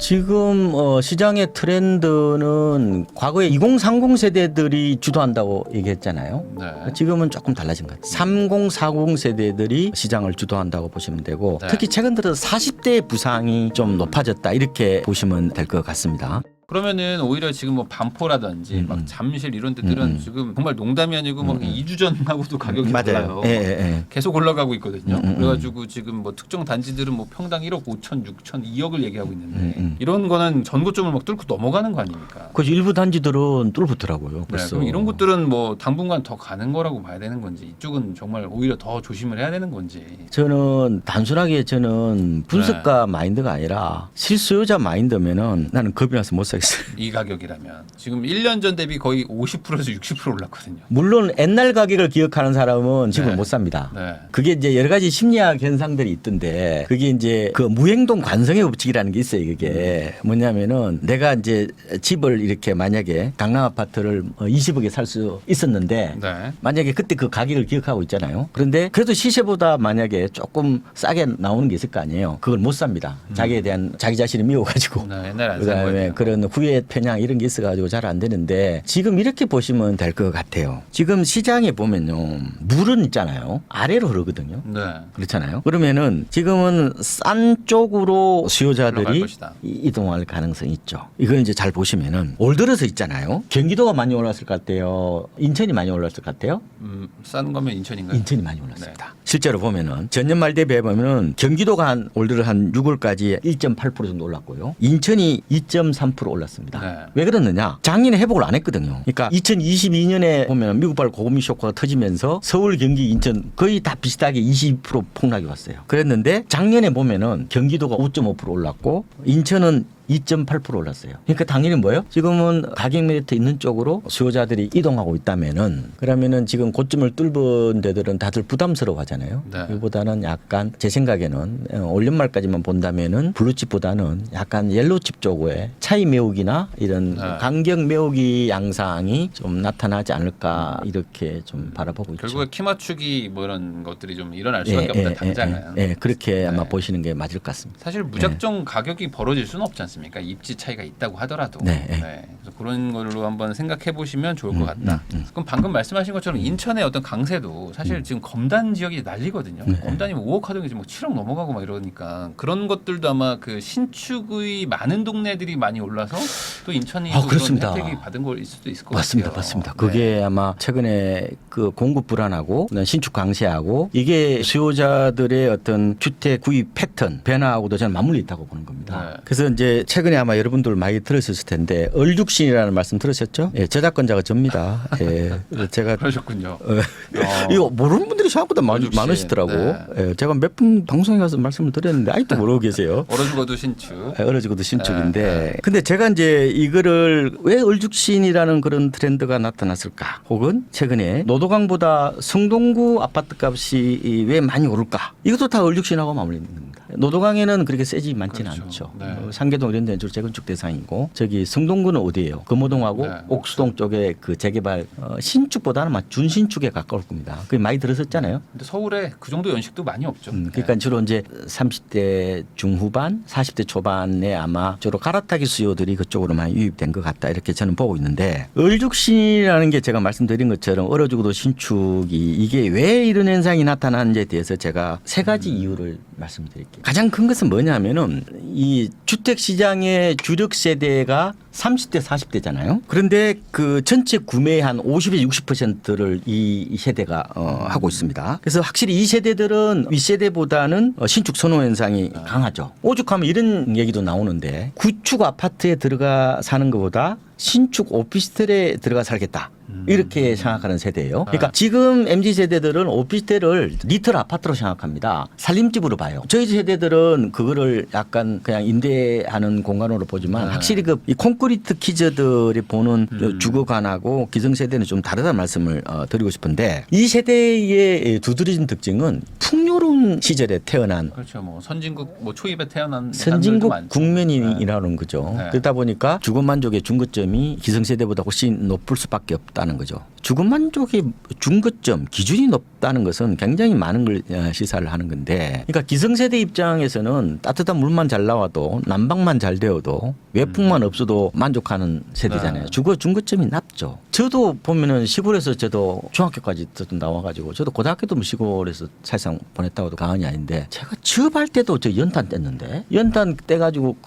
지금 시장의 트렌드는 과거에 2030 세대들이 주도한다고 얘기했잖아요. 네. 지금은 조금 달라진 것 같아요. 30, 40 세대들이 시장을 주도한다고 보시면 되고 네. 특히 최근 들어 40대의 부상이 좀 높아졌다 이렇게 보시면 될 것 같습니다. 그러면은 오히려 지금 뭐 반포라든지 막 잠실 이런 데들은 지금 정말 농담이 아니고 막 2주 전하고도 가격이 맞아요. 올라요. 예, 예, 예. 계속 올라가고 있거든요. 그래가지고 지금 뭐 특정 단지들은 뭐 평당 1억 5천, 6천, 2억을 얘기하고 있는데 이런 거는 전고점을 막 뚫고 넘어가는 거 아닙니까? 그래서 일부 단지들은 뚫붙더라고요. 네, 벌써. 그럼 이런 것들은 뭐 당분간 더 가는 거라고 봐야 되는 건지 이쪽은 정말 오히려 더 조심을 해야 되는 건지. 저는 단순하게 분석가 마인드가 아니라 실수요자 마인드면은 나는 겁이 나서 못 사겠어요. 이 가격이라면 지금 1년 전 대비 거의 50%에서 60% 올랐거든요. 물론 옛날 가격을 기억하는 사람은 집을 네. 못 삽니다. 네. 그게 이제 여러 가지 심리학 현상들이 있던데 그게 이제 그 무행동 관성의 법칙이라는 게 있어요. 그게 뭐냐면은 내가 이제 집을 이렇게 만약에 강남 아파트를 20억에 살 수 있었는데 네. 만약에 그때 그 가격을 기억하고 있잖아요. 그런데 그래도 시세보다 만약에 조금 싸게 나오는 게 있을 거 아니에요. 그걸 못 삽니다. 자기에 대한 자기 자신이 미워가지고. 네, 옛날에 안 산 그다음에 거예요. 그런 후회 편향 이런 게 있어가지고 잘 안 되는데 지금 이렇게 보시면 될 것 같아요. 지금 시장에 보면요 물은 있잖아요. 아래로 흐르거든요. 네. 그렇잖아요. 그러면은 지금은 싼 쪽으로 올라갈 수요자들이 것이다. 이동할 가능성이 있죠. 이걸 이제 잘 보시면은 올 들어서 있잖아요. 경기도가 많이 올랐을 것 같아요. 인천이 많이 올랐을 것 같아요. 싼 거면 인천인가요? 인천이 많이 올랐습니다. 실제로 보면은 전년 말 대비해 보면은 경기도가 올 들어 한 6월까지 1.8% 정도 올랐고요. 인천이 2.3% 올랐습니다. 네. 왜 그러느냐? 작년에 회복을 안 했거든요. 그러니까 2022년에 보면 미국발 고금리 쇼크가 터지면서 서울, 경기, 인천 거의 다 비슷하게 20% 폭락이 왔어요. 그랬는데 작년에 보면은 경기도가 5.5% 올랐고 인천은 2.8% 올랐어요. 그러니까 당연히 뭐예요? 지금은 가격 메리트 있는 쪽으로 수요자들이 이동하고 있다면은 그러면은 지금 고점을 뚫은 데들은 다들 부담스러워 하잖아요. 네. 이보다는 약간 제 생각에는 올 연말까지만 본다면은 블루칩보다는 약간 옐로칩 쪽에 차이 매우기나 이런 네. 간격 매우기 양상이 좀 나타나지 않을까 이렇게 좀 바라보고 있죠. 결국에 키 맞추기 뭐 이런 것들이 좀 일어날 수밖에 없다 당장은. 그렇게 아마 네. 보시는 게 맞을 것 같습니다. 사실 무작정 가격이 벌어질 수는 없지 않습니까? 입지 차이가 있다고 하더라도. 네. 그래서 그런 걸로 한번 생각해 보시면 좋을 것 같다. 그럼 방금 말씀하신 것처럼 인천의 어떤 강세도 사실 지금 검단 지역이 난리거든요. 검단이 뭐 5억 하던 게 지금 뭐 7억 넘어가고 막 이러니까 그런 것들도 아마 그 신축의 많은 동네들이 많이 올라서 또 인천이 또 그런 그렇습니다. 혜택이 받은 걸 있을 수도 있을 것 맞습니다. 같아요. 맞습니다. 네. 그게 아마 최근에 그 공급 불안하고 신축 강세하고 이게 수요자들의 어떤 주택 구입 패턴 변화하고도 저는 맞물려 있다고 보는 겁니다. 네. 그래서 이제 최근에 아마 여러분들 많이 들으셨을 텐데 얼죽신이라는 말씀 들으셨죠? 예, 저작권자가 접니다. 예, 그래서 제가 그러셨군요. 이거 모르는 분들이 생각보다 얼죽신. 많으시더라고. 네. 예, 제가 몇 분 방송에 가서 말씀을 드렸는데 아직도 모르고 계세요. 얼어 죽어도 신축. 얼어 죽어도 신축인데 네. 근데 제가 이제 이거를 왜 얼죽신이라는 그런 트렌드가 나타났을까 혹은 최근에 노도강보다 성동구 아파트 값이 왜 많이 오를까 이것도 다 얼죽신하고 맞물려 있는 겁니다. 노도강에는 그렇게 세지 많지는 그렇죠. 않죠. 네. 상계동 이런 데는 주로 재건축 대상이고 저기 성동구는 어디예요? 금호동하고 네. 옥수동 쪽에 그 재개발 신축보다는 막 준신축에 가까울 겁니다. 그게 많이 들었었잖아요. 근데 서울에 그 정도 연식도 많이 없죠. 그러니까 주로 이제 30대 중후반, 40대 초반에 아마 주로 갈아타기 수요들이 그쪽으로 많이 유입된 것 같다 이렇게 저는 보고 있는데 얼죽신이라는 게 제가 말씀드린 것처럼 얼어 죽어도 신축이 이게 왜 이런 현상이 나타나는지에 대해서 제가 세 가지 이유를 말씀드릴게요. 가장 큰 것은 뭐냐면은 이 주택 시장의 주력 세대가 30대, 40대잖아요. 그런데 그 전체 구매의 한 50에서 60%를 이 세대가 하고 있습니다. 그래서 확실히 이 세대들은 윗세대보다는 신축 선호 현상이 강하죠. 오죽하면 이런 얘기도 나오는데 구축 아파트에 들어가 사는 것보다 신축 오피스텔에 들어가 살겠다. 이렇게 생각하는 세대예요. 그러니까 지금 MZ세대들은 오피스텔을 리틀 아파트로 생각합니다. 살림집으로 봐요. 저희 세대들은 그거를 약간 그냥 임대하는 공간으로 보지만 확실히 그 이 콘크리트 키즈들이 보는 주거관하고 기성세대는 좀 다르다는 말씀을 드리고 싶은데 이 세대의 두드러진 특징은 풍요로운 시절에 태어난 그렇죠. 뭐 선진국 뭐 초입에 태어난 선진국 사람들도 많죠. 국민이라는 거죠. 네. 그러다 보니까 주거 만족의 중거점이 기성세대보다 훨씬 높을 수밖에 없다는 거죠. 주거 만족의 중거점 기준이 높다는 것은 굉장히 많은 걸 시사를 하는 건데, 그러니까 기성세대 입장에서는 따뜻한 물만 잘 나와도 난방만 잘 되어도 외풍만 없어도 만족하는 세대잖아요. 네. 주거 중거점이 낮죠. 저도 보면은 시골에서 저도 중학교까지 나와가지고 저도 고등학교도 뭐 시골에서 사실상 보냈다고 해도 과언이 아닌데, 제가 취업할 때도 저 연탄 뗐는데 연탄 떼가지고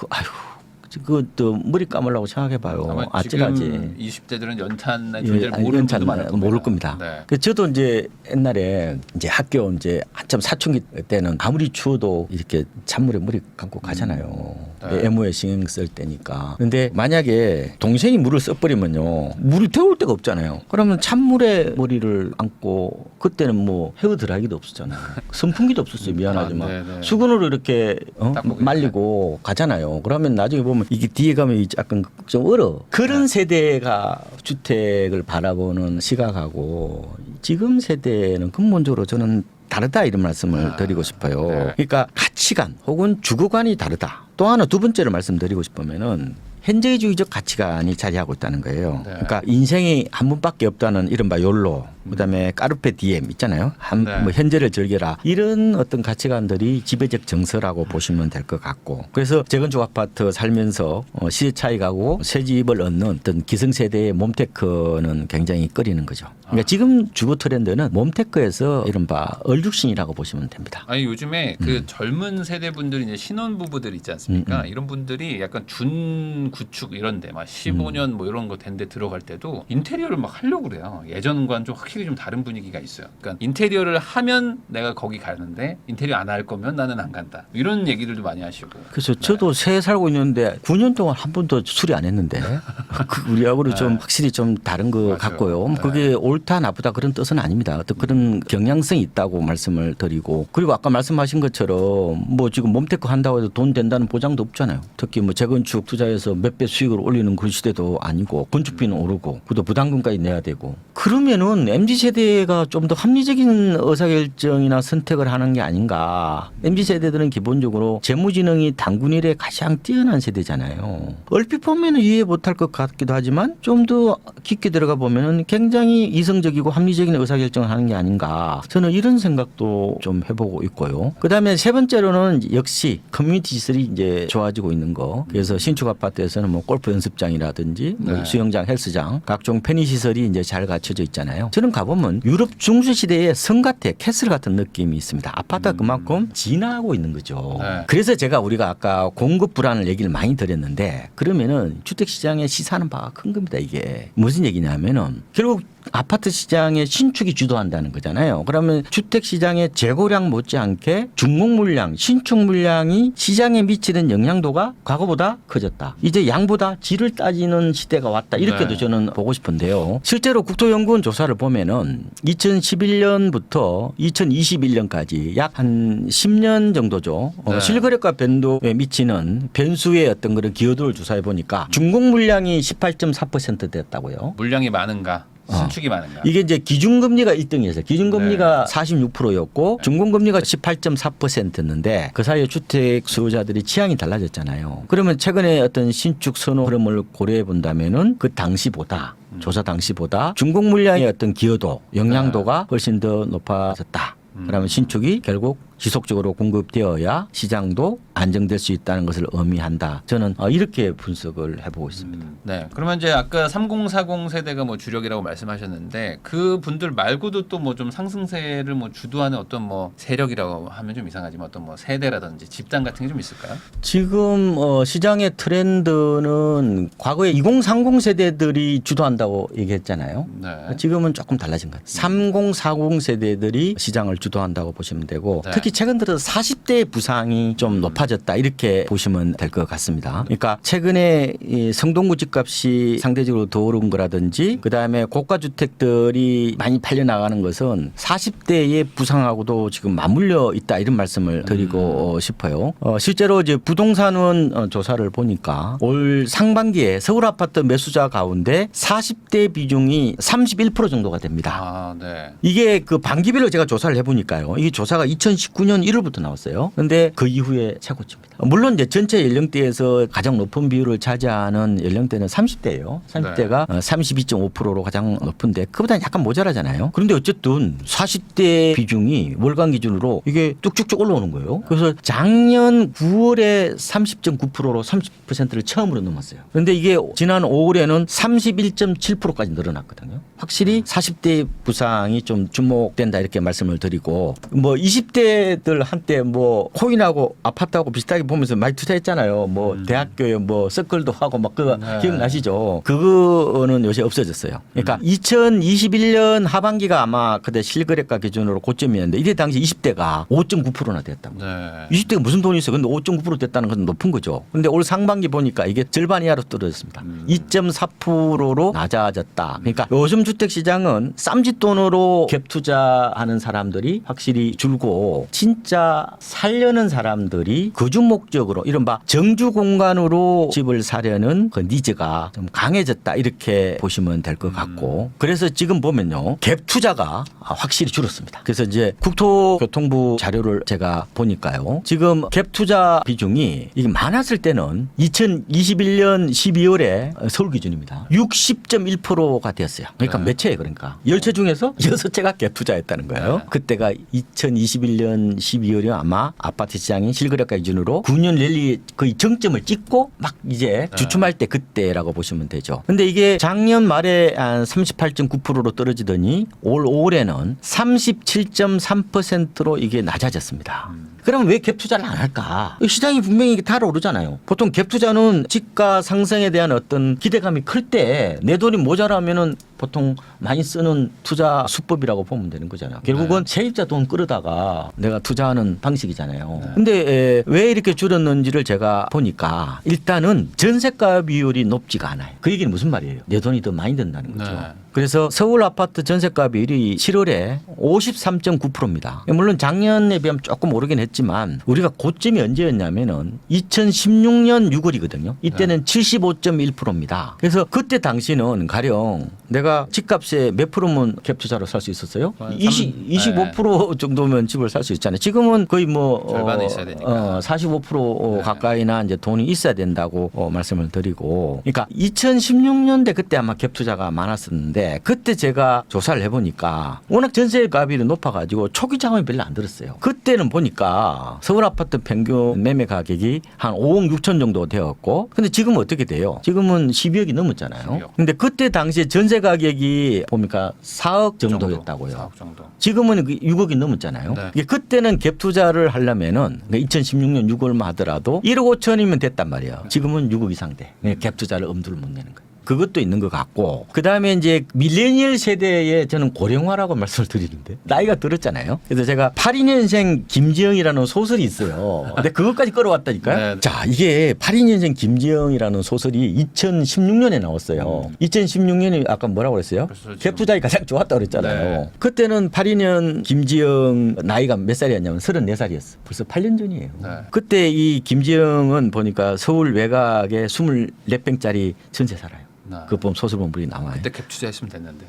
그또 머리 감으려고 생각해봐요. 아마 아찔하지. 지금 20대들은 연탄의 존재를 모르는 분도 많을 겁니다. 모를 겁니다. 네. 그래서 저도 이제 옛날에 이제 학교 이제 한참 사춘기 때는 아무리 추워도 이렇게 찬물에 머리 감고 가잖아요. 네. 애무에 신경 쓸 때니까. 근데 만약에 동생이 물을 써버리면요, 물이 데울 데가 없잖아요. 그러면 찬물에 머리를 감고, 그때는 뭐 헤어 드라이기도 없었잖아요. 선풍기도 없었어요. 미안하지만 네네. 수건으로 이렇게 닦고 말리고 가잖아요. 그러면 나중에 보면 이게 뒤에 가면 약간 좀 얼어. 그런 세대가 주택을 바라보는 시각하고 지금 세대는 근본적으로 저는 다르다, 이런 말씀을 드리고 싶어요. 네. 그러니까 가치관 혹은 주거관이 다르다. 또 하나 두 번째로 말씀드리고 싶으면은 현재주의적 가치관이 자리하고 있다는 거예요. 네. 그러니까 인생이 한 번밖에 없다는 이른바 욜로, 그다음에 까르페 디엠 있잖아요. 네. 뭐 현재를 즐겨라, 이런 어떤 가치관들이 지배적 정서라고 보시면 될 것 같고, 그래서 재건축 아파트 살면서 시세 차익하고 새 집을 얻는 어떤 기성세대의 몸테크는 굉장히 꺼리는 거죠. 그러니까 지금 주거 트렌드는 몸테크에서 이른바 얼죽신이라고 보시면 됩니다. 아니 요즘에 그 젊은 세대 분들이 이제 신혼부부들 있지 않습니까? 이런 분들이 약간 준구축 이런데 막 15년 뭐 이런 거 된 데 들어갈 때도 인테리어를 막 하려고 그래요. 예전과는 좀 확실히 좀 다른 분위기가 있어요. 그러니까 인테리어를 하면 내가 거기 가는데 인테리어 안 할 거면 나는 안 간다. 이런 얘기들도 많이 하시고. 그래서 저도 새 살고 있는데 9년 동안 한 번도 수리 안 했는데 우리하고는 좀 확실히 좀 다른 것 맞아요. 같고요. 그게 옳다 나쁘다 그런 뜻은 아닙니다. 어떤 그런 경향성이 있다고 말씀을 드리고, 그리고 아까 말씀하신 것처럼 뭐 지금 몸테크 한다고 해도 돈 된다는 보장도 없잖아요. 특히 뭐 재건축 투자해서 몇 배 수익을 올리는 그런 시대도 아니고, 건축비는 오르고 또 부담금까지 내야 되고, 그러면은 MZ세대가 좀 더 합리적인 의사결정이나 선택을 하는 게 아닌가. MZ세대들은 기본적으로 재무지능이 당군일에 가장 뛰어난 세대잖아요. 얼핏 보면 이해 못할 것 같기도 하지만 좀 더 깊게 들어가 보면 굉장히 이성적이고 합리적인 의사결정을 하는 게 아닌가. 저는 이런 생각도 좀 해보고 있고요. 그다음에 세 번째로는 역시 커뮤니티 시설이 이제 좋아지고 있는 거. 그래서 신축 아파트에서는 뭐 골프 연습장이라든지 뭐 네. 수영장, 헬스장, 각종 편의시설이 이제 잘 갖춰져 있잖아요. 저는 가보면 유럽 중세시대의 성 같아, 캐슬 같은 느낌이 있습니다. 아파트가 그만큼 진화하고 있는 거죠. 네. 그래서 우리가 아까 공급 불안을 얘기를 많이 드렸는데, 그러면은 주택시장에 시사하는 바가 큰 겁니다. 이게 무슨 얘기냐면은 결국 아파트 시장의 신축이 주도한다는 거잖아요. 그러면 주택 시장의 재고량 못지않게 중공 물량, 신축 물량이 시장에 미치는 영향도가 과거보다 커졌다. 이제 양보다 질을 따지는 시대가 왔다. 이렇게도 네. 저는 보고 싶은데요. 실제로 국토연구원 조사를 보면은 2011년부터 2021년까지 약 한 10년 정도죠. 네. 실거래가 변동에 미치는 변수의 어떤 그런 기여도를 조사해 보니까 중공 물량이 18.4% 됐다고요. 물량이 많은가? 신축이 많은가? 이게 이제 기준금리가 1등이었어요. 기준금리가 네. 46%였고 중공금리가 18.4%였는데 그 사이에 주택 수요자들이 취향이 달라졌잖아요. 그러면 최근에 어떤 신축 선호 흐름을 고려해 본다면은 그 당시보다 조사 당시보다 중공 물량의 어떤 기여도, 영향도가 훨씬 더 높아졌다. 그러면 신축이 결국 지속적으로 공급되어야 시장도 안정될 수 있다는 것을 의미한다. 저는 이렇게 분석을 해보고 있습니다. 네. 그러면 이제 아까 3040 세대가 뭐 주력이라고 말씀하셨는데 그 분들 말고도 또 뭐 좀 상승세를 뭐 주도하는 어떤 뭐 세력이라고 하면 좀 이상하지만 어떤 뭐 세대라든지 집단 같은 게 좀 있을까요? 지금 시장의 트렌드는 과거에 2030 세대들이 주도한다고 얘기했잖아요. 네. 지금은 조금 달라진 것 같아요. 3040 세대들이 시장을 주도한다고 보시면 되고, 네. 특히 최근 들어서 40대 부상이 좀 높아졌다, 이렇게 보시면 될 것 같습니다. 그러니까 최근에 이 성동구 집값이 상대적으로 더 오른 거라든지 그다음에 고가 주택들이 많이 팔려 나가는 것은 40대의 부상하고도 지금 맞물려 있다, 이런 말씀을 드리고 싶어요. 실제로 이제 부동산원 조사를 보니까 올 상반기에 서울 아파트 매수자 가운데 40대 비중이 31% 정도가 됩니다. 아, 네. 이게 그 반기별로 제가 조사를 해보니까요. 이 조사가 19년 1월부터 나왔어요. 근데 그 이후에 최고치입니다. 물론 이제 전체 연령대에서 가장 높은 비율을 차지하는 연령대는 30대예요. 30대가 32.5%로 가장 높은데 그보다는 약간 모자라잖아요. 그런데 어쨌든 40대 비중이 월간 기준으로 이게 뚝쭉쭉 올라오는 거예요. 그래서 작년 9월에 30.9%로 30%를 처음으로 넘었어요. 그런데 이게 지난 5월에는 31.7%까지 늘어났거든요. 확실히 40대 부상이 좀 주목된다 이렇게 말씀을 드리고 뭐 20대들 한때 뭐 코인하고 아파트하고 비슷하게 보면서 많이 투자했잖아요. 뭐 대학교에 뭐 서클도 하고 막 그거 기억나시죠? 그거는 요새 없어졌어요. 그러니까 2021년 하반기가 아마 그때 실거래가 기준으로 고점이었는데 이때 당시 20대가 5.9%나 됐다고. 네. 20대가 무슨 돈이 있어요? 근데 5.9% 됐다는 건 높은 거죠. 근데 올 상반기 보니까 이게 절반 이하로 떨어졌습니다. 2.4%로 낮아졌다. 그러니까 요즘 주택 시장은 쌈짓돈으로 갭 투자하는 사람들이 확실히 줄고 진짜 살려는 사람들이 거주 목적으로 이른바 정주 공간으로 집을 사려는 그 니즈가 좀 강해졌다 이렇게 보시면 될 것 같고 그래서 지금 보면요 갭 투자가 확실히 줄었습니다. 그래서 이제 국토교통부 자료를 제가 보니까요 지금 갭 투자 비중이 이게 많았을 때는 2021년 12월에 서울 기준입니다. 60.1%가 되었어요. 그러니까 몇 채예요? 그러니까 10채 중에서 6채가 갭 투자했다는 거예요. 그때가 2021년 12월이 아마 아파트 시장이 실거래가 기준으로 9년 랠리 거의 정점을 찍고 막 이제 주춤할 때 그때라고 보시면 되죠. 근데 이게 작년 말에 한 38.9%로 떨어지더니 올 5월에는 37.3%로 이게 낮아졌습니다. 그럼 왜 갭 투자를 안 할까? 시장이 분명히 달아오르잖아요. 보통 갭 투자는 집가 상승에 대한 어떤 기대감이 클 때 내 돈이 모자라면은 보통 많이 쓰는 투자 수법이라고 보면 되는 거잖아요. 결국은 세입자 돈 끌어다가 내가 투자하는 방식이잖아요. 근데 왜 이렇게 줄었는지를 제가 보니까 일단은 전세가 비율이 높지가 않아요. 그 얘기는 무슨 말이에요? 내 돈이 더 많이 든다는 거죠. 그래서 서울 아파트 전세가 비율이 7월에 53.9%입니다. 물론 작년에 비하면 조금 오르긴 했지만 우리가 고점이 언제였냐면은 2016년 6월이거든요. 이때는 75.1%입니다. 그래서 그때 당시는 가령 내가 집값에 몇 프로면 갭 투자로 살 수 있었어요? 25% 정도면 집을 살 수 있잖아요. 지금은 거의 뭐 절반은 있어야 되니까. 45% 가까이나 이제 돈이 있어야 된다고 말씀을 드리고, 그러니까 2016년대 그때 아마 갭 투자가 많았었는데 그때 제가 조사를 해보니까 워낙 전세값이 높아가지고 초기 자금이 별로 안 들었어요. 그때는 보니까 서울 아파트 평균 매매 가격이 한 5억 6천 정도 되었고, 근데 지금은 어떻게 돼요? 지금은 12억이 넘었잖아요. 12억. 근데 그때 당시에 전세 가격이 보니까 4억 정도였다고요. 4억 정도. 지금은 6억이 넘었잖아요. 네. 이게 그때는 갭 투자를 하려면은 2016년 6월만 하더라도 1억 5천이면 됐단 말이에요. 지금은 6억 이상 돼. 갭 투자를 엄두를 못 내는 거예요. 그것도 있는 것 같고, 그 다음에 이제 밀레니얼 세대에 저는 고령화라고 말씀을 드리는데 나이가 들었잖아요. 그래서 제가 82년생 김지영이라는 소설이 있어요. 근데 그것까지 끌어왔다니까요. 네. 자, 이게 82년생 김지영이라는 소설이 2016년에 나왔어요. 2016년이 아까 뭐라고 그랬어요? 갭 투자가 가장 좋았다고 그랬잖아요. 네. 그때는 82년 김지영 나이가 몇 살이었냐면 34살이었어. 벌써 8년 전이에요. 네. 그때 이 김지영은 보니까 서울 외곽에 24평짜리 전세 살아요. 네. 그 보면 소설 본물이 나와요. 그때 갭 투자했으면 됐는데.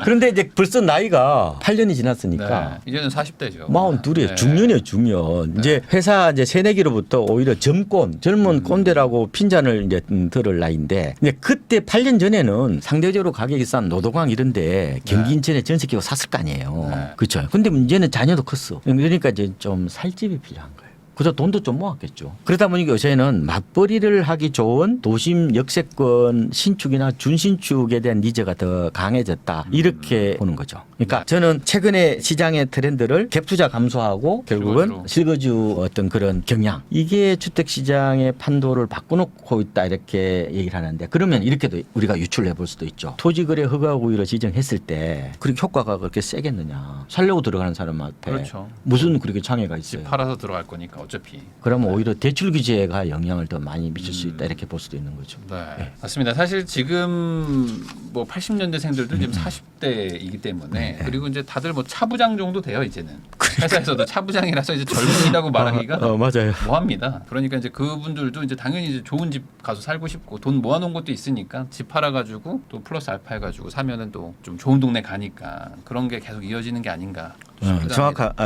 그런데 이제 벌써 나이가 8년이 지났으니까 네. 이제는 40대죠. 42이에요. 네. 중년이에요, 중년. 이제 회사 이제 새내기로부터 오히려 젊은 꼰대라고 핀잔을 이제 들을 나이인데, 근데 그때 8년 전에는 상대적으로 가격이 싼 노도광 이런데 경기 인천에 전세 끼고 샀을 거 아니에요. 네. 그렇죠. 근데 문제는 자녀도 컸어. 그러니까 이제 좀 살 집이 필요한 거예요. 그래서 돈도 좀 모았겠죠. 그러다 보니까 요새는 맞벌이를 하기 좋은 도심 역세권 신축이나 준신축에 대한 니즈가 더 강해졌다, 이렇게 보는 거죠. 그러니까 저는 최근에 시장의 트렌드를 갭 투자 감소하고 결국은 실거주 어떤 그런 경향, 이게 주택시장의 판도를 바꿔놓고 있다 이렇게 얘기를 하는데, 그러면 이렇게도 우리가 유출해 볼 수도 있죠. 토지거래 허가구역을 지정했을 때 그렇게 효과가 그렇게 세겠느냐. 살려고 들어가는 사람한테 그렇죠. 무슨 그렇게 장애가 있어요. 팔아서 들어갈 거니까 어차피. 그러면 오히려 대출 규제가 영향을 더 많이 미칠 수 있다, 이렇게 볼 수도 있는 거죠. 네. 맞습니다. 사실 지금 뭐 80년대생들도 지금 30대이기 때문에 그리고 이제 다들 뭐 차부장 정도 돼요 이제는. 회사에서도 차부장이라서 이제 젊은이라고 말하기가 맞아요. 뭐합니다. 그러니까 이제 그분들도 이제 당연히 이제 좋은 집 가서 살고 싶고 돈 모아놓은 것도 있으니까 집 팔아가지고 또 플러스 알파 해가지고 사면은 또 좀 좋은 동네 가니까 그런 게 계속 이어지는 게 아닌가.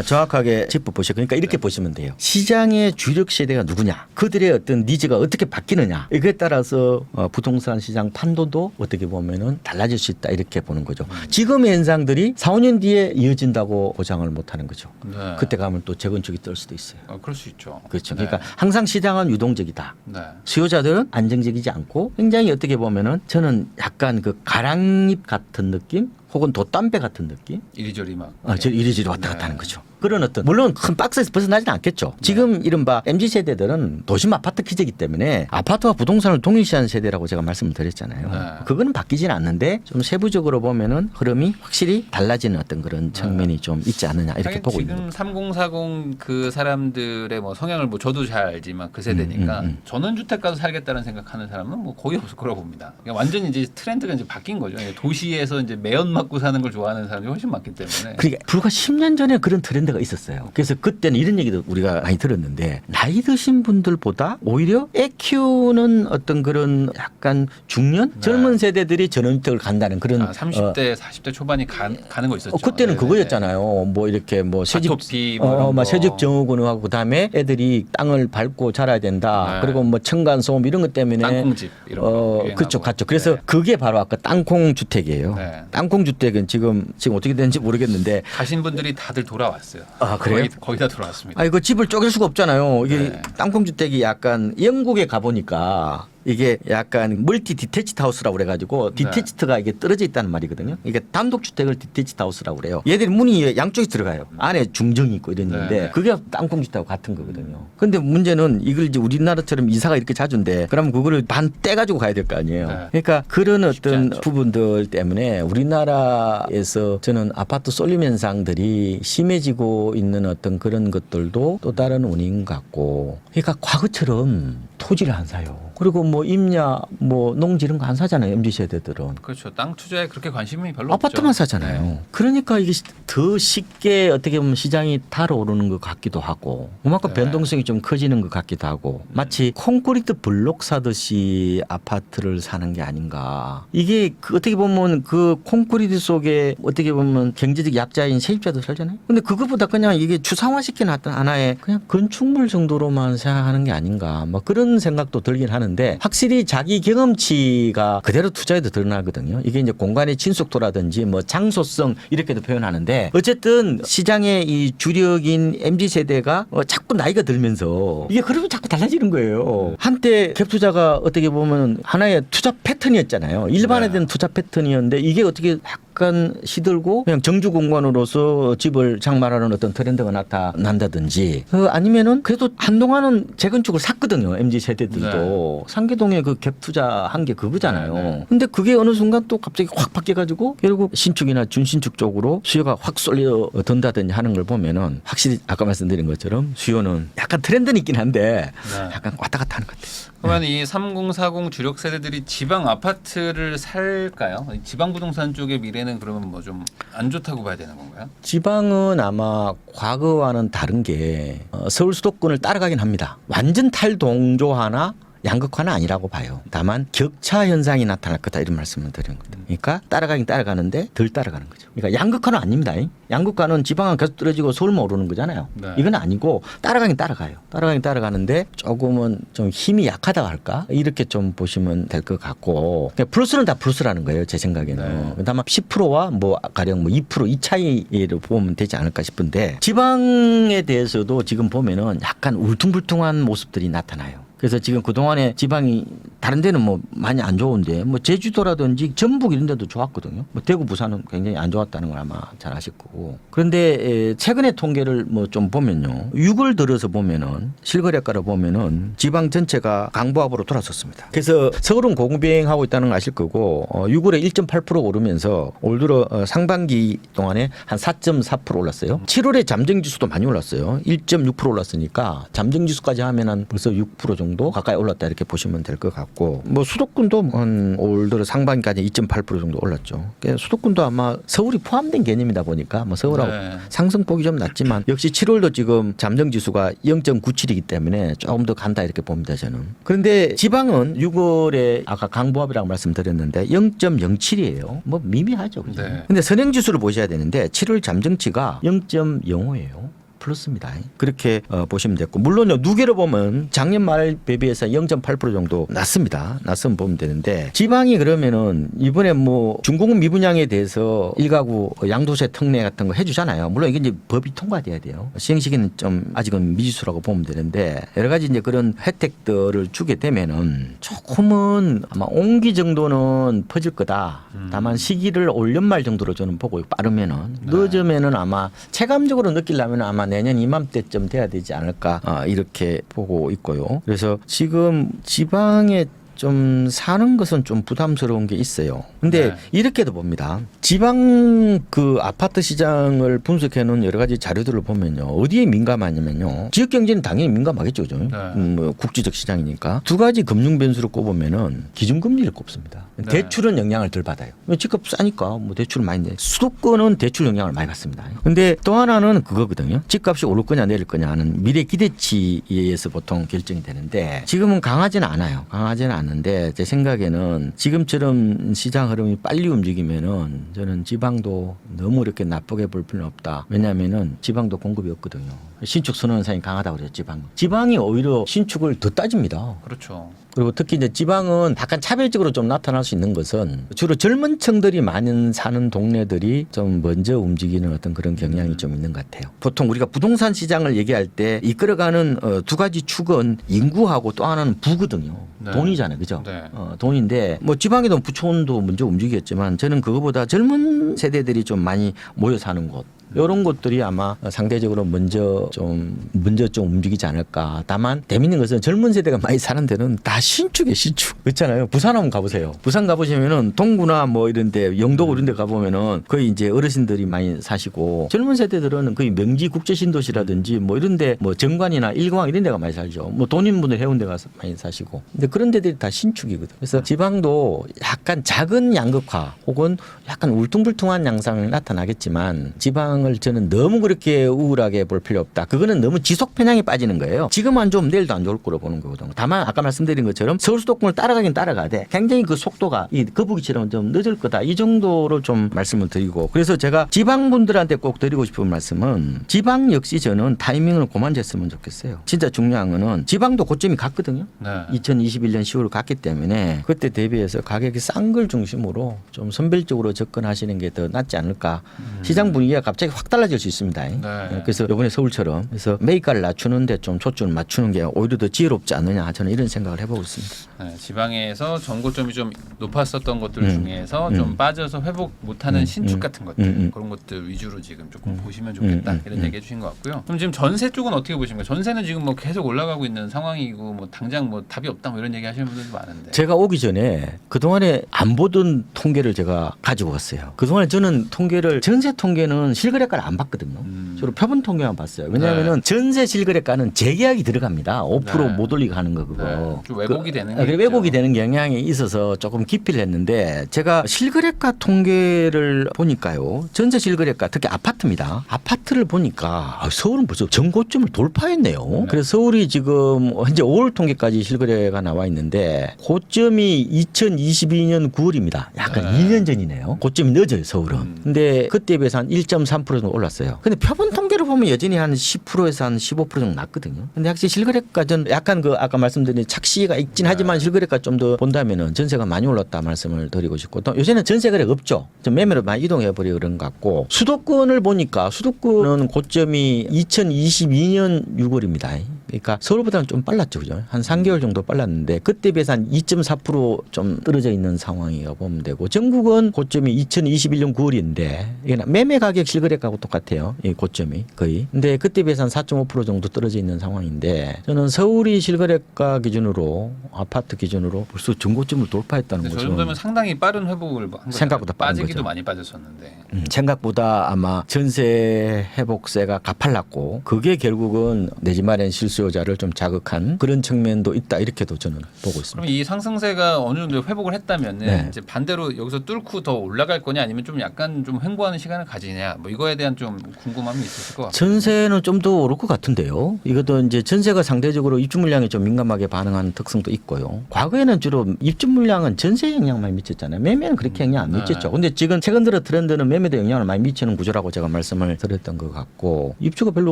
정확하게 짚어보시고 그러니까 이렇게 보시면 돼요. 시장의 주력 세대가 누구냐, 그들의 어떤 니즈가 어떻게 바뀌느냐, 이거에 따라서 부동산 시장 판도도 어떻게 보면은 달라질 수 있다 이렇게 보는 거죠. 지금의 현상들이 4, 5년 뒤에 이어진다고 보장을 못하는 거죠. 네. 그때 가면 또 재건축이 뜰 수도 있어요. 그럴 수 있죠. 그렇죠. 네. 그러니까 항상 시장은 유동적이다. 네. 수요자들은 안정적이지 않고 굉장히 어떻게 보면은 저는 약간 그 가랑잎 같은 느낌 혹은 돛담배 같은 느낌? 이리저리 막. 저 이리저리 왔다 갔다 하는 거죠. 그런 어떤 물론 큰 박스에서 벗어나지는 않겠죠. 지금 이른바 MZ세대들은 도심 아파트 기제이기 때문에 아파트와 부동산을 동일시하는 세대라고 제가 말씀을 드렸잖아요. 네. 그거는 바뀌지는 않는데 좀 세부적으로 보면은 흐름이 확실히 달라지는 어떤 그런 측면이 좀 있지 않느냐 이렇게 보고 있는 지금 겁니다. 3040 그 사람들의 뭐 성향을 뭐 저도 잘 알지만 그 세대니까 전원주택 가서 살겠다는 생각하는 사람은 뭐 거의 없을 거라고 봅니다. 그러니까 완전히 이제 트렌드가 이제 바뀐 거죠. 도시에서 이제 매연 맞고 사는 걸 좋아하는 사람이 훨씬 많기 때문에. 그러니까 불과 10년 전에 그런 트렌드가 있었어요. 그래서 그때는 이런 얘기도 우리가 많이 들었는데 나이 드신 분들보다 오히려 애 키우는 어떤 그런 약간 중년 젊은 세대들이 전원주택을 간다는 그런 30대 40대 초반이 가는 거 있었죠. 그때는 그거였잖아요. 뭐 이렇게 뭐 새집 아토피 뭐 이런 거. 새집 정후군을 하고 그다음에 애들이 땅을 밟고 자라야 된다. 그리고 뭐 층간 소음 이런 것 때문에 땅콩집 이런 거 그렇죠, 갔죠. 그래서 그게 바로 아까 땅콩 주택이에요. 네. 땅콩 주택은 지금 어떻게 되는지 모르겠는데 가신 분들이 다들 돌아왔어요. 그래요? 거의 다 돌아왔습니다. 이거 집을 쪼갤 수가 없잖아요. 이게 네. 땅콩 주택이 약간 영국에 가보니까 이게 약간 멀티 디태치드 하우스라고 그래가지고 디태치드가 이게 떨어져 있다는 말이거든요. 이게 단독 주택을 디태치드 하우스라고 그래요. 얘들이 문이 양쪽에 들어가요. 안에 중정이 있고 이랬는데 네. 그게 땅콩 주택하고 같은 거거든요. 근데 문제는 이걸 이제 우리나라처럼 이사가 이렇게 자주인데 그러면 그거를 반 떼가지고 가야 될 거 아니에요. 네. 그러니까 그런 어떤 않죠. 부분들 때문에 우리나라에서 저는 아파트 쏠림 현상들이 심해지고 있는 어떤 그런 것들도 또 다른 원인 같고, 그러니까 과거처럼 토지를 안 사요. 그리고 뭐 임야, 뭐 농지 이런 거 안 사잖아요. MZ 세대들은. 그렇죠. 땅 투자에 그렇게 관심이 별로 아파트만 없죠. 사잖아요. 네. 그러니까 이게 더 쉽게 어떻게 보면 시장이 달아오르는 것 같기도 하고 그만큼 네. 변동성이 좀 커지는 것 같기도 하고 마치 콘크리트 블록 사듯이 아파트를 사는 게 아닌가. 이게 어떻게 보면 그 콘크리트 속에 어떻게 보면 경제적 약자인 세입자도 살잖아요. 근데 그것보다 그냥 이게 추상화시키는 어떤 하나의 그냥 건축물 정도로만 생각하는 게 아닌가. 뭐 그런 생각도 들긴 하는데 확실히 자기 경험치가 그대로 투자에도 드러나거든요. 이게 이제 공간의 친숙도라든지 뭐 장소성 이렇게도 표현하는데 어쨌든 시장의 이 주력인 MZ 세대가 자꾸 나이가 들면서 이게 그러면 자꾸 달라지는 거예요. 한때 갭 투자가 어떻게 보면 하나의 투자 패턴이었잖아요. 일반화된 투자 패턴이었는데 이게 어떻게 약간 시들고 그냥 정주 공간으로서 집을 장만하는 어떤 트렌드가 나타난다든지 아니면은 그래도 한동안은 재건축을 샀거든요. MZ 세대들도 상계동에 그 갭 투자한 게 그거잖아요. 네. 근데 그게 어느 순간 또 갑자기 확 바뀌어가지고 결국 신축이나 준신축 쪽으로 수요가 확 쏠려 든다든지 하는 걸 보면은 확실히 아까 말씀드린 것처럼 수요는 약간 트렌드는 있긴 한데 약간 왔다 갔다 하는 것 같아요. 그러면 이 3040 주력 세대들이 지방 아파트를 살까요? 지방 부동산 쪽의 미래는 그러면 뭐 좀 안 좋다고 봐야 되는 건가요? 지방은 아마 과거와는 다른 게 서울 수도권을 따라가긴 합니다. 완전 탈동조화나 양극화는 아니라고 봐요. 다만 격차 현상이 나타날 거다 이런 말씀을 드리는 겁니다. 그러니까 따라가긴 따라가는데 덜 따라가는 거죠. 그러니까 양극화는 아닙니다. 양극화는 지방은 계속 떨어지고 서울만 오르는 거잖아요. 네. 이건 아니고 따라가긴 따라가요. 따라가긴 따라가는데 조금은 좀 힘이 약하다 할까? 이렇게 좀 보시면 될 것 같고 그러니까 플러스는 다 플러스라는 거예요. 제 생각에는. 네. 다만 10%와 뭐 가령 뭐 2% 이 차이를 보면 되지 않을까 싶은데 지방에 대해서도 지금 보면은 약간 울퉁불퉁한 모습들이 나타나요. 그래서 지금 그동안에 지방이 다른 데는 뭐 많이 안 좋은데 뭐 제주도라든지 전북 이런 데도 좋았거든요. 뭐 대구 부산은 굉장히 안 좋았다는 걸 아마 잘 아실 거고. 그런데 최근의 통계를 뭐 좀 보면요. 6월 들어서 보면은 실거래가를 보면은 지방 전체가 강보합으로 돌아섰습니다. 그래서 서울은 고공비행하고 있다는 걸 아실 거고 6월에 1.8% 오르면서 올 들어 상반기 동안에 한 4.4% 올랐어요. 7월에 잠정지수도 많이 올랐어요. 1.6% 올랐으니까 잠정지수까지 하면 한 벌써 6% 정도 정도 가까이 올랐다 이렇게 보시면 될 것 같고 뭐 수도권도 한 올 들어 상반기까지 2.8% 정도 올랐죠. 그러니까 수도권도 아마 서울이 포함된 개념이다 보니까 뭐 서울하고 네. 상승폭이 좀 낮지만 역시 7월도 지금 잠정지수가 0.97이기 때문에 조금 더 간다 이렇게 봅니다 저는. 그런데 지방은 6월에 아까 강보합이라고 말씀드렸는데 0.07이에요. 뭐 미미하죠. 그죠? 네. 근데 선행지수를 보셔야 되는데 7월 잠정치가 0.05예요. 플러스입니다. 그렇게 보시면 됐고 물론요 누계로 보면 작년 말 대비해서 0.8% 정도 낮습니다. 낮으면 보면 되는데 지방이 그러면은 이번에 뭐 중공업 미분양에 대해서 일가구 양도세 특례 같은 거 해주잖아요. 물론 이게 이제 법이 통과돼야 돼요. 시행 시기는 좀 아직은 미지수라고 보면 되는데 여러 가지 이제 그런 혜택들을 주게 되면은 조금은 아마 온기 정도는 퍼질 거다. 다만 시기를 올 연말 정도로 저는 보고 빠르면은 늦으면은 아마 체감적으로 느끼려면 아마 내년 이맘때쯤 돼야 되지 않을까 이렇게 보고 있고요. 그래서 지금 지방에 좀 사는 것은 좀 부담스러운 게 있어요. 근데 네. 이렇게도 봅니다. 지방 그 아파트 시장을 분석해 놓은 여러 가지 자료들을 보면요. 어디에 민감하냐면요. 지역 경제는 당연히 민감하겠죠. 그죠? 네. 뭐 국지적 시장이니까. 두 가지 금융 변수를 꼽으면은 기준금리를 꼽습니다. 네. 대출은 영향을 덜 받아요. 집값 싸니까 뭐 대출을 많이 내. 수도권은 대출 영향을 많이 받습니다. 근데 또 하나는 그거거든요. 집값이 오를 거냐 내릴 거냐 하는 미래 기대치에 의해서 보통 결정이 되는데 지금은 강하지는 않아요. 강하지는 않은데 제 생각에는 지금처럼 시장 흐름이 빨리 움직이면은 저는 지방도 너무 이렇게 나쁘게 볼 필요는 없다. 왜냐하면은 지방도 공급이 없거든요. 신축 선호 현상이 강하다고 그래요. 지방이 오히려 신축을 더 따집니다. 그렇죠. 그리고 특히 이제 지방은 약간 차별적으로 좀 나타날 수 있는 것은 주로 젊은 층들이 많이 사는 동네들이 좀 먼저 움직이는 어떤 그런 경향이 좀 있는 것 같아요. 보통 우리가 부동산 시장을 얘기할 때 이끌어가는 두 가지 축은 인구하고 또 하나는 부거든요. 네. 돈이잖아요. 그죠? 네. 돈인데 뭐 지방에도 부촌도 먼저 움직였지만 저는 그거보다 젊은 세대들이 좀 많이 모여 사는 곳. 이런 것들이 아마 상대적으로 먼저 좀 움직이지 않을까. 다만 재밌는 것은 젊은 세대가 많이 사는 데는 다 신축이에요. 신축. 그렇잖아요. 부산 한번 가보세요. 부산 가보시면은 동구나 뭐 이런데 영도 이런 데 가보면은 거의 이제 어르신들이 많이 사시고 젊은 세대들은 거의 명지 국제신도시라든지 뭐 이런데 뭐 정관이나 일광 이런 데가 많이 살죠. 뭐 돈인분들 해운대 가서 많이 사시고. 근데 그런 데들이 다 신축이거든. 그래서 지방도 약간 작은 양극화 혹은 약간 울퉁불퉁한 양상이 나타나겠지만 지방 을 저는 너무 그렇게 우울하게 볼 필요 없다. 그거는 너무 지속 편향에 빠지는 거예요. 지금 안 좋으면 내일도 안 좋을 거로 보는 거거든요. 다만 아까 말씀드린 것처럼 서울 수도권을 따라가긴 따라가되 굉장히 그 속도가 이 거북이처럼 좀 늦을 거다. 이 정도로 좀 말씀을 드리고 그래서 제가 지방 분들한테 꼭 드리고 싶은 말씀은 지방 역시 저는 타이밍을 그만 쟀으면 좋겠어요. 진짜 중요한 거는 지방도 고점이 갔거든요. 네. 2021년 10월 갔기 때문에 그때 대비해서 가격이 싼 걸 중심으로 좀 선별적으로 접근하시는 게 더 낫지 않을까. 시장 분위기가 갑자기 확 달라질 수 있습니다. 네. 그래서 이번에 서울처럼 그래서 매입가를 낮추는데 좀 초점을 맞추는 게 오히려 더 지혜롭지 않느냐 저는 이런 생각을 해보고 있습니다. 네, 지방에서 전고점이 좀 높았었던 것들 중에서 좀 빠져서 회복 못하는 신축 같은 것들 그런 것들 위주로 지금 조금 보시면 좋겠다 이런 얘기해 주신 것 같고요. 그럼 지금 전세 쪽은 어떻게 보십니까? 전세는 지금 뭐 계속 올라가고 있는 상황이고 뭐 당장 뭐 답이 없다 뭐 이런 얘기 하시는 분들도 많은데 제가 오기 전에 그동안에 안 보던 통계를 제가 가지고 왔어요. 그동안에 저는 통계를 전세 통계는 실거래가를 안 봤거든요. 주로 표본 통계만 봤어요. 왜냐하면 전세 실거래가는 재계약이 들어갑니다. 5% 못 올리고 하는 거 그거. 네, 좀 왜곡이 되는 게 그래, 있죠. 왜곡이 되는 경향이 있어서 조금 기피를 했는데 제가 실거래가 통계를 보니까요. 전세 실거래가 특히 아파트입니다. 아파트를 보니까 서울은 벌써 전고점을 돌파했네요. 그래서 서울이 지금 현재 5월 통계까지 실거래가 나와 있는데 고점이 2022년 9월입니다. 약간 2년 전이네요. 고점이 늦어요 서울은. 근데 그때에 비해서 한 1.3% 정도 올랐어요. 근데 표본 통계를 보면 여전히 한 10%에서 한 15% 정도 낮거든요. 근데 확실히 실거래가 전 약간 그 아까 말씀드린 착시가 있긴 하지만 실거래가 좀 더 본다면은 전세가 많이 올랐다 말씀을 드리고 싶고 또 요새는 전세 거래가 없죠. 좀 매매로 많이 이동해 버리고 그런 것 같고 수도권을 보니까 수도권은 고점이 2022년 6월입니다. 그러니까 서울보다는 좀 빨랐죠. 그죠? 한 3개월 정도 빨랐는데 그때 비해서 한 2.4% 떨어져 있는 상황이라고 보면 되고 전국은 고점이 2021년 9월인데 이게 매매 가격 실거래가하고 똑같아요. 이 고점이. 수익률이 거의. 근데 그때 비해서 한 4.5% 정도 떨어져 있는 상황인데 저는 서울이 실거래가 기준으로 아파트 기준으로 벌써 전고점을 돌파했다는 근데 저 거죠. 정도면 상당히 빠른 회복을 한 거잖아요. 생각보다 빠른 빠지기도 거죠. 많이 빠졌었는데. 생각보다 아마 전세 회복세가 가팔랐고 그게 결국은 내 집 마련 실수요자를 좀 자극한 그런 측면도 있다 이렇게도 저는 보고 있습니다. 그럼 이 상승세가 어느 정도 회복을 했다면은 네. 이제 반대로 여기서 뚫고 더 올라갈 거냐 아니면 좀 약간 좀 횡보하는 시간을 가지냐 뭐 이거에 대한 좀 궁금함이 있으실 것 같아요. 전세는 좀 더 오를 것 같은데요. 이것도 이제 전세가 상대적으로 입주 물량이 좀 민감하게 반응하는 특성도 있고요. 과거에는 주로 입주 물량은 전세 영향만 미쳤잖아요. 매매는 그렇게 영향 안 미쳤죠. 근데 지금 최근 들어 트렌드는 매매도 영향을 많이 미치는 구조라고 제가 말씀을 드렸던 것 같고 입주가 별로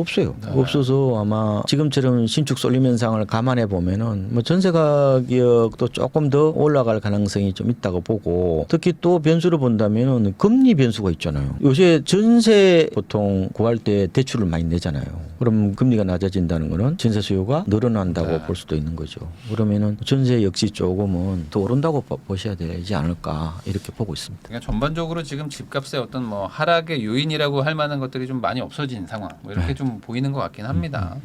없어요. 없어서 아마 지금처럼 신축 쏠림 현상을 감안해 보면은 뭐 전세 가격도 조금 더 올라갈 가능성이 좀 있다고 보고 특히 또 변수를 본다면은 금리 변수가 있잖아요. 요새 전세 보통 구할 때 대출을 많이 내잖아요. 그럼 금리가 낮아진다는 거는 전세 수요가 늘어난다고 네. 볼 수도 있는 거죠. 그러면은 전세 역시 조금은 더 오른다고 보셔야 되지 않을까 이렇게 보고 있습니다. 그러니까 전반적으로 지금 집값의 어떤 뭐 하락의 요인이라고 할 만한 것들이 좀 많이 없어진 상황 뭐 이렇게 좀 보이는 것 같긴 합니다.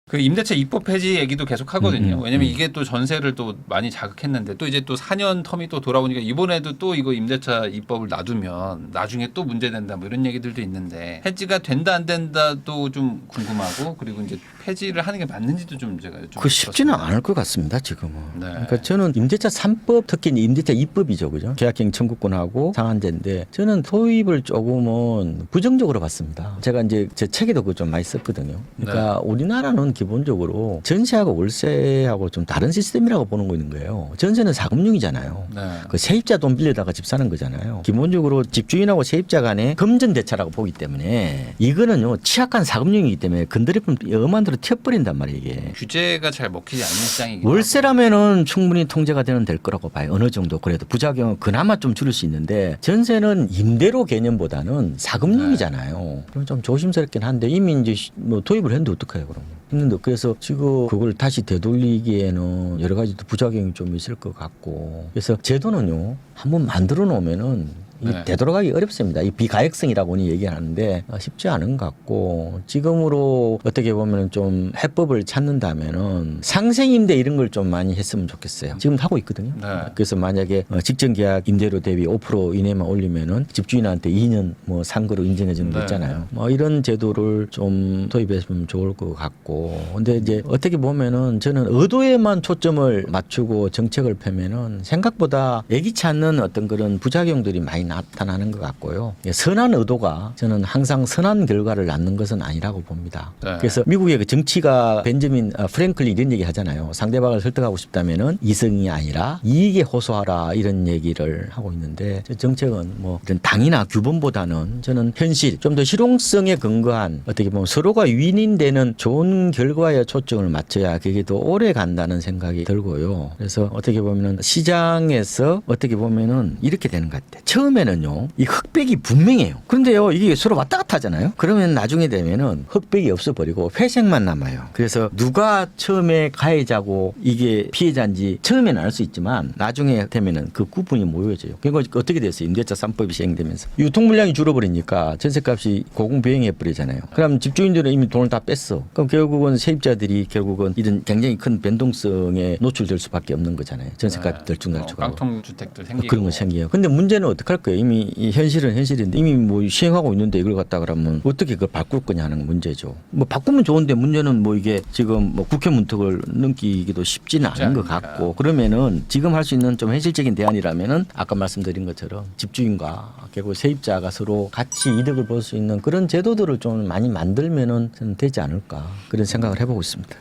그 임대차 입법 폐지 얘기도 계속 하거든요. 왜냐면 이게 또 전세를 또 많이 자극했는데 또 이제 또 4년 텀이 또 돌아오니까 이번에도 또 이거 임대차 입법을 놔두면 나중에 또 문제된다 뭐 이런 얘기들도 있는데 폐지가 된다 안 된다도 좀 궁금하고 그리고 이제 폐지를 하는 게 맞는지도 좀 제가 좀 그 쉽지는 않을 것 같습니다. 지금은. 네. 그러니까 저는 임대차 3법 특히 임대차 2법이죠, 그죠? 계약갱 청구권하고 상한제인데 저는 도입을 조금은 부정적으로 봤습니다. 제가 이제 제 책에도 그거 좀 많이 썼거든요. 그러니까 우리나라는 기본적으로 전세하고 월세하고 좀 다른 시스템이라고 보는 거 있는 거예요. 전세는 사금융이잖아요. 네. 그 세입자 돈 빌려다가 집 사는 거잖아요. 기본적으로 집주인하고 세입자 간의 금전대차라고 보기 때문에 이거는요 취약한 사금융이기 때문에 건드리면 엄한 대로 튀어버린단 말이에요. 이게. 규제가 잘 먹히지 않는 시장이기 월세라면은 충분히 통제가 될 거라고 봐요. 어느 정도 그래도 부작용은 그나마 좀 줄일 수 있는데 전세는 임대료 개념보다는 사금융이잖아요. 그럼 좀 조심스럽긴 한데 이미 이제 뭐 도입을 했는데 어떡해요 그럼. 했는데 그래서 지금 그걸 다시 되돌리기에는 여러 가지 부작용이 좀 있을 것 같고 그래서 제도는요 한번 만들어 놓으면은 이 네. 되돌아가기 어렵습니다. 이 비가역성이라고 얘기하는데 쉽지 않은 것 같고 지금으로 어떻게 보면 좀 해법을 찾는다면은 상생임대 이런 걸 좀 많이 했으면 좋겠어요. 지금 하고 있거든요. 네. 그래서 만약에 직전계약 임대료 대비 5% 이내만 올리면은 집주인한테 2년 뭐 상거로 인정해 주는 거 네. 있잖아요. 뭐 이런 제도를 좀 도입했으면 좋을 것 같고 근데 이제 어떻게 보면은 저는 의도에만 초점을 맞추고 정책을 펴면은 생각보다 예기치 않는 어떤 그런 부작용들이 많이 나타나는 것 같고요. 선한 의도가 저는 항상 선한 결과를 낳는 것은 아니라고 봅니다. 네. 그래서 미국의 그 정치가 벤저민 프랭클린 이런 얘기 하잖아요. 상대방을 설득하고 싶다면은 이성이 아니라 이익에 호소하라 이런 얘기를 하고 있는데 정책은 뭐 이런 당이나 규범보다는 저는 현실 좀 더 실용성에 근거한 어떻게 보면 서로가 윈윈되는 좋은 결과에 초점을 맞춰야 그게 더 오래 간다는 생각이 들고요. 그래서 어떻게 보면은 시장에서 어떻게 보면은 이렇게 되는 것 같아요. 처음에는요, 이 흑백이 분명해요. 그런데요, 이게 서로 왔다 갔다 하잖아요. 그러면 나중에 되면은 흑백이 없어버리고 회색만 남아요. 그래서 누가 처음에 가해자고 이게 피해자인지 처음에는 알 수 있지만 나중에 되면은 그 구분이 모여져요. 그러니까 어떻게 됐어요? 임대차 3법이 시행되면서 유통 물량이 줄어버리니까 전세값이 고공비행해 버리잖아요. 그럼 집주인들은 이미 돈을 다 뺐어. 그럼 결국은 세입자들이 결국은 이런 굉장히 큰 변동성에 노출될 수밖에 없는 거잖아요. 전세값 들쭉날쭉하고. 깡통 주택들 생기고 그런 거 생겨요. 근데 문제는 어떡할 거예요? 이미 이 현실은 현실인데 이미 뭐 시행하고 있는데 이걸 갖다 그러면 어떻게 그걸 바꿀 거냐는 문제죠. 뭐 바꾸면 좋은데 문제는 뭐 이게 지금 뭐 국회 문턱을 넘기기도 쉽지는 않은 것 같고 그러면은 지금 할 수 있는 좀 현실적인 대안이라면은 아까 말씀드린 것처럼 집주인과 결국 세입자가 서로 같이 이득을 볼 수 있는 그런 제도들을 좀 많이 만들면은 저는 되지 않을까 그런 생각을 해보고 있습니다.